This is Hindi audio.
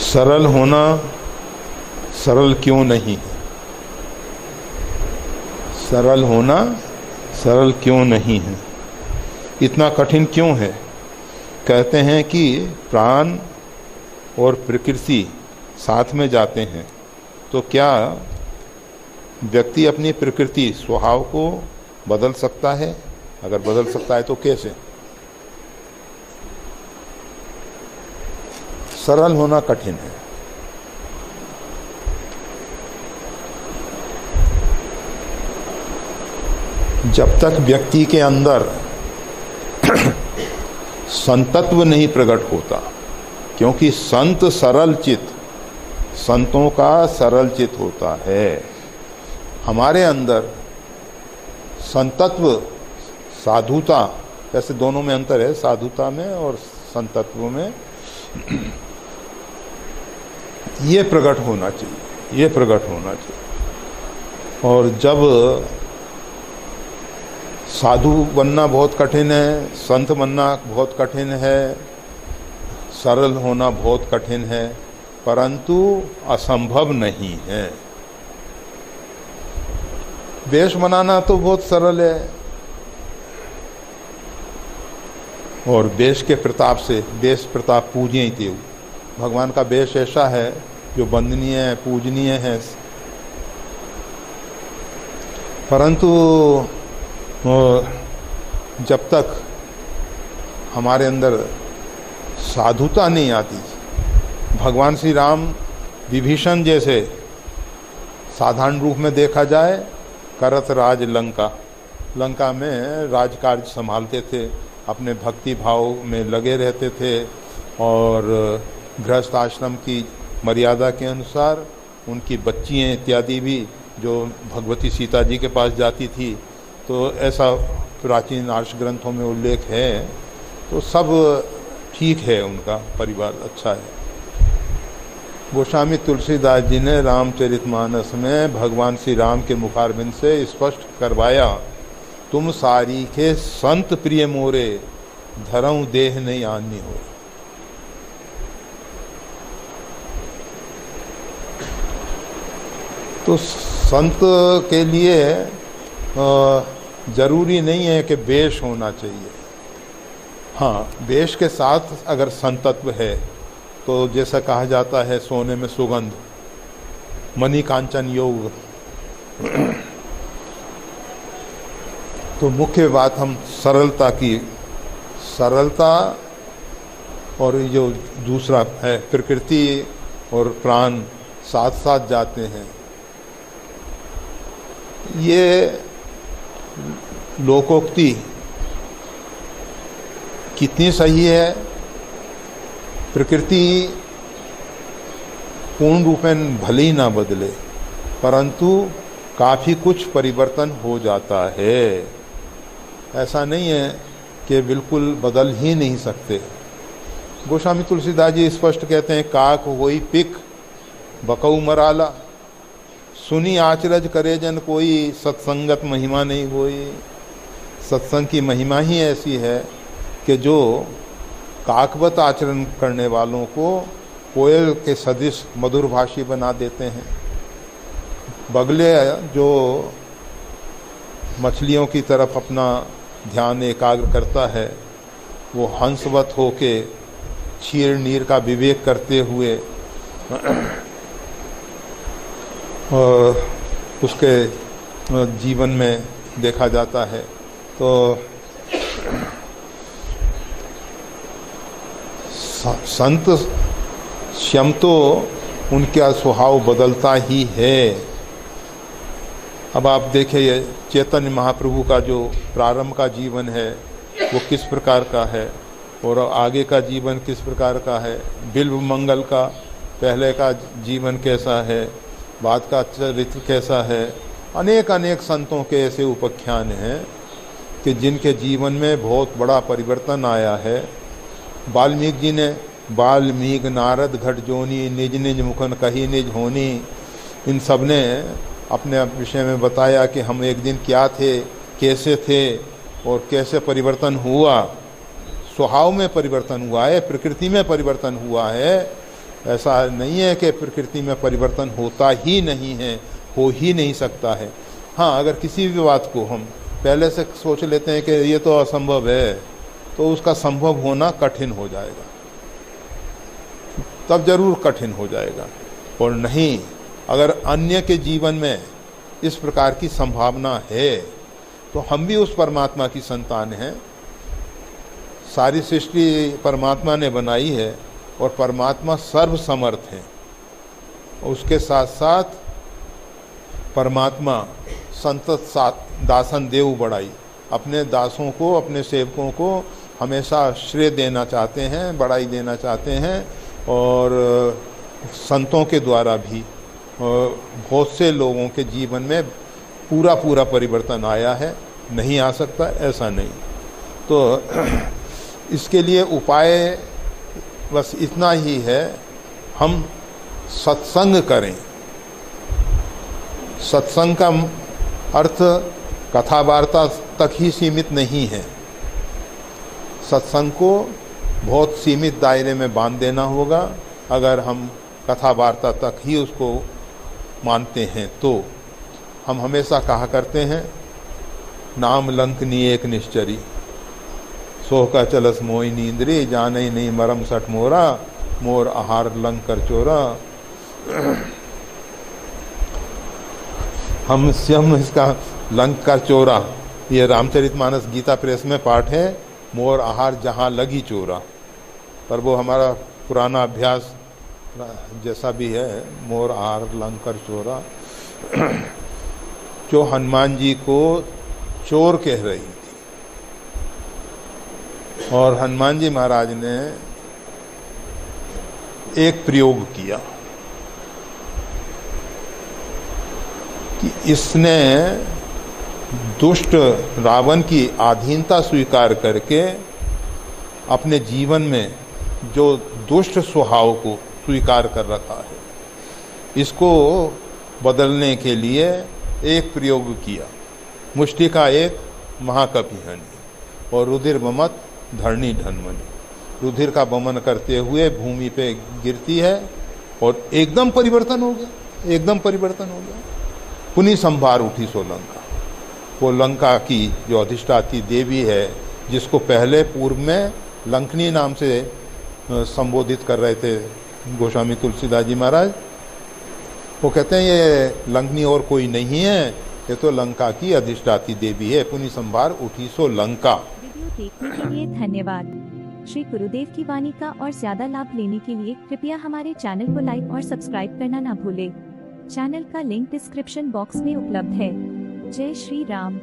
सरल होना सरल क्यों नहीं है? सरल होना सरल क्यों नहीं है? इतना कठिन क्यों है? कहते हैं कि प्राण और प्रकृति साथ में जाते हैं, तो क्या व्यक्ति अपनी प्रकृति स्वभाव को बदल सकता है? अगर बदल सकता है तो कैसे? सरल होना कठिन है। जब तक व्यक्ति के अंदर संतत्व नहीं प्रकट होता, क्योंकि संत सरल चित्त, संतों का सरल चित्त होता है। हमारे अंदर संतत्व, साधुता, वैसे दोनों में अंतर है, साधुता में और संतत्व में, ये प्रकट होना चाहिए, ये प्रकट होना चाहिए। और जब साधु बनना बहुत कठिन है, संत बनना बहुत कठिन है, सरल होना बहुत कठिन है, परंतु असंभव नहीं है। वेश बनाना तो बहुत सरल है, और वेश के प्रताप से, वेश प्रताप पूज्य ही थे। भगवान का वेश ऐसा है जो वंदनीय है, पूजनीय है, परंतु जब तक हमारे अंदर साधुता नहीं आती, भगवान श्री राम विभीषण जैसे साधारण रूप में देखा जाए करत राज लंका, लंका में राजकार्य संभालते थे, अपने भक्ति भाव में लगे रहते थे, और गृहस्थ आश्रम की मर्यादा के अनुसार उनकी बच्चियाँ इत्यादि भी जो भगवती सीता जी के पास जाती थी, तो ऐसा प्राचीन आर्ष ग्रंथों में उल्लेख है। तो सब ठीक है, उनका परिवार अच्छा है। गोस्वामी तुलसीदास जी ने रामचरितमानस में भगवान श्री राम के मुखारबिंद से स्पष्ट करवाया, तुम सारी के संत प्रिय मोरे, धरऊं देह नहीं आनी हो। तो संत के लिए जरूरी नहीं है कि वेश होना चाहिए। हाँ, वेश के साथ अगर संतत्व है तो जैसा कहा जाता है सोने में सुगंध, मणि कांचन योग। तो मुख्य बात हम सरलता की, सरलता, और जो दूसरा है प्रकृति और प्राण साथ साथ जाते हैं। ये लोकोक्ति कितनी सही है? प्रकृति पूर्ण रूप में भले ही ना बदले, परंतु काफ़ी कुछ परिवर्तन हो जाता है। ऐसा नहीं है कि बिल्कुल बदल ही नहीं सकते। गोस्वामी तुलसीदास जी स्पष्ट कहते हैं, काक होई पिक बकऊ मराला, सुनी आचरज करे जन कोई, सत्संगत महिमा नहीं होई। सत्संग की महिमा ही ऐसी है कि जो काकवत आचरण करने वालों को कोयल के सदृश मधुर भाषी बना देते हैं। बगले जो मछलियों की तरफ अपना ध्यान एकाग्र करता है, वो हंसवत होके क्षीर नीर का विवेक करते हुए और उसके जीवन में देखा जाता है। तो संत श्यम तो उनका स्वभाव बदलता ही है। अब आप देखिए चैतन्य महाप्रभु का जो प्रारंभ का जीवन है वो किस प्रकार का है, और आगे का जीवन किस प्रकार का है। बिल्व मंगल का पहले का जीवन कैसा है, बाद का चरित्र कैसा है। अनेक अनेक संतों के ऐसे उपाख्यान हैं कि जिनके जीवन में बहुत बड़ा परिवर्तन आया है। वाल्मीकि जी ने वाल्मीकि नारद घट जोनी, निज निज मुखन कही निज होनी, इन सब ने अपने विषय में बताया कि हम एक दिन क्या थे, कैसे थे और कैसे परिवर्तन हुआ। स्वभाव में परिवर्तन हुआ है, प्रकृति में परिवर्तन हुआ है। ऐसा नहीं है कि प्रकृति में परिवर्तन होता ही नहीं है, हो ही नहीं सकता है। हाँ, अगर किसी भी बात को हम पहले से सोच लेते हैं कि ये तो असंभव है, तो उसका संभव होना कठिन हो जाएगा, तब जरूर कठिन हो जाएगा। और नहीं, अगर अन्य के जीवन में इस प्रकार की संभावना है तो हम भी उस परमात्मा की संतान हैं। सारी सृष्टि परमात्मा ने बनाई है और परमात्मा सर्वसमर्थ है। उसके साथ साथ परमात्मा संतत दासन देव बड़ाई, अपने दासों को, अपने सेवकों को हमेशा श्रेय देना चाहते हैं, बड़ाई देना चाहते हैं। और संतों के द्वारा भी बहुत से लोगों के जीवन में पूरा पूरा परिवर्तन आया है। नहीं आ सकता ऐसा नहीं। तो इसके लिए उपाय बस इतना ही है, हम सत्संग करें। सत्संग का अर्थ कथा वार्ता तक ही सीमित नहीं है। सत्संग को बहुत सीमित दायरे में बांध देना होगा। अगर हम कथा वार्ता तक ही उसको मानते हैं तो हम हमेशा कहा करते हैं, नाम लंकनी एक निश्चरी, सोह का चलस मोई नींद्री, जाने नहीं मरम सठ मोरा, मोर आहार लंक कर चोरा। हम स्वयं इसका लंक कर चोरा, ये रामचरितमानस गीता प्रेस में पाठ है, मोर आहार जहाँ लगी चोरा। पर वो हमारा पुराना अभ्यास जैसा भी है, मोर आहार लंक कर चोरा, जो हनुमान जी को चोर कह रही थी। और हनुमान जी महाराज ने एक प्रयोग किया कि इसने दुष्ट रावण की अधीनता स्वीकार करके अपने जीवन में जो दुष्ट स्वभाव को स्वीकार कर रखा है, इसको बदलने के लिए एक प्रयोग किया। मुष्टि का एक महाकपि हनि और रुधिर बमत धरणी ढनमनी। रुधिर का बमन करते हुए भूमि पे गिरती है और एकदम परिवर्तन हो गया, एकदम परिवर्तन हो गया। पुनि संभार उठी सो लंका। वो लंका की जो अधिष्ठाती देवी है, जिसको पहले पूर्व में लंकनी नाम से संबोधित कर रहे थे गोस्वामी तुलसीदास जी महाराज, वो कहते हैं ये लंकनी और कोई नहीं है, ये तो लंका की अधिष्ठाती देवी है। पुनि संभार उठी सो लंका। वीडियो देखने के लिए धन्यवाद। श्री गुरुदेव की वाणी का और ज्यादा लाभ लेने के लिए कृपया हमारे चैनल को लाइक और सब्सक्राइब करना ना भूले। चैनल का लिंक डिस्क्रिप्शन बॉक्स में उपलब्ध है। जय श्री राम।